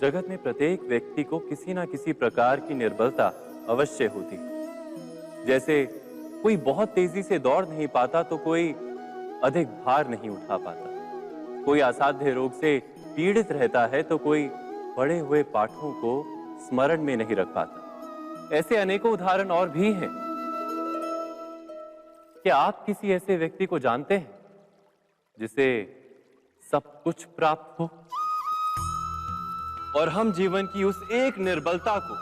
जगत में प्रत्येक व्यक्ति को किसी ना किसी प्रकार की निर्बलता अवश्य होती है। जैसे कोई बहुत तेजी से दौड़ नहीं पाता तो कोई अधिक भार नहीं उठा पाता, कोई असाध्य रोग से पीड़ित रहता है तो कोई पढ़े हुए पाठों को स्मरण में नहीं रख पाता। ऐसे अनेकों उदाहरण और भी हैं। क्या आप किसी ऐसे व्यक्ति को जानते हैं जिसे सब कुछ प्राप्त हो और हम जीवन की उस एक निर्बलता को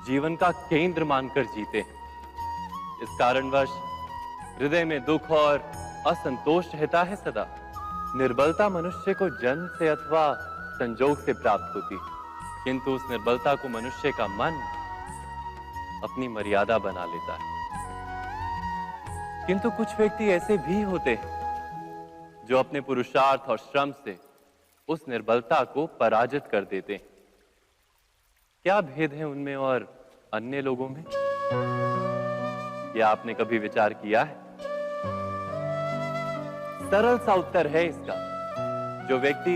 जीवन का केंद्र मानकर जीते हैं? इस कारणवश हृदय में दुख और असंतोष रहता है सदा। निर्बलता मनुष्य को जन्म से अथवा संजोग से प्राप्त होती है, किंतु उस निर्बलता को मनुष्य का मन अपनी मर्यादा बना लेता है। किंतु कुछ व्यक्ति ऐसे भी होते हैं जो अपने पुरुषार्थ और श्रम से उस निर्बलता को पराजित कर देते हैं। क्या भेद है उनमें और अन्य लोगों में? क्या आपने कभी विचार किया है? सरल सा उत्तर है इसका। जो व्यक्ति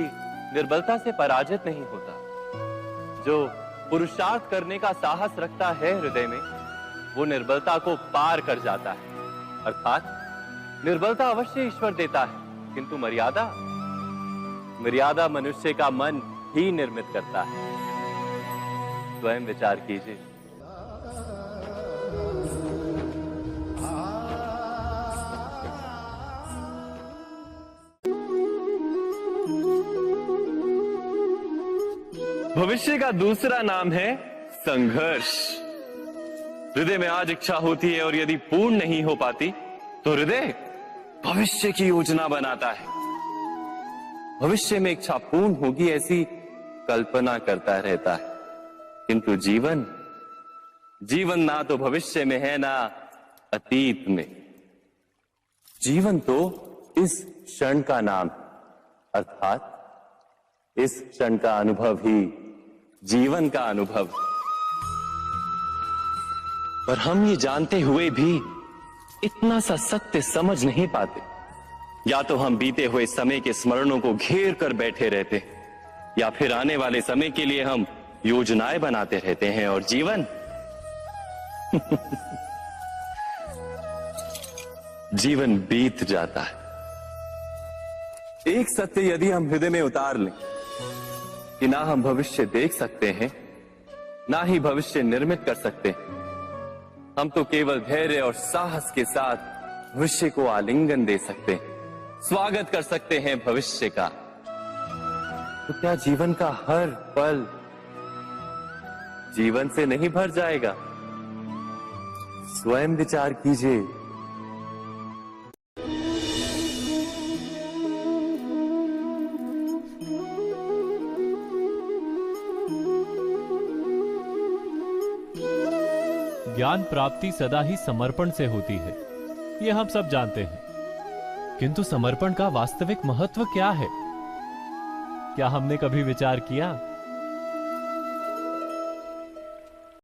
निर्बलता से पराजित नहीं होता, जो पुरुषार्थ करने का साहस रखता है हृदय में, वो निर्बलता को पार कर जाता है। अर्थात निर्बलता अवश्य ईश्वर देता है, किंतु मर्यादा मनुष्य का मन ही निर्मित करता है। स्वयं विचार कीजिए। भविष्य का दूसरा नाम है संघर्ष। हृदय में आज इच्छा होती है और यदि पूर्ण नहीं हो पाती तो हृदय भविष्य की योजना बनाता है। भविष्य में इच्छा पूर्ण होगी ऐसी कल्पना करता रहता है, किंतु जीवन ना तो भविष्य में है ना अतीत में। जीवन तो इस क्षण का नाम, अर्थात इस क्षण का अनुभव ही जीवन का अनुभव। पर हम ये जानते हुए भी इतना सा सत्य समझ नहीं पाते। या तो हम बीते हुए समय के स्मरणों को घेर कर बैठे रहते, या फिर आने वाले समय के लिए हम योजनाएं बनाते रहते हैं और जीवन जीवन बीत जाता है। एक सत्य यदि हम हृदय में उतार लें कि ना हम भविष्य देख सकते हैं, ना ही भविष्य निर्मित कर सकते हैं, हम तो केवल धैर्य और साहस के साथ भविष्य को आलिंगन दे सकते हैं, स्वागत कर सकते हैं भविष्य का। तो क्या जीवन का हर पल जीवन से नहीं भर जाएगा? स्वयं विचार कीजिए। ज्ञान प्राप्ति सदा ही समर्पण से होती है, ये हम सब जानते हैं। किंतु समर्पण का वास्तविक महत्व क्या है? क्या हमने कभी विचार किया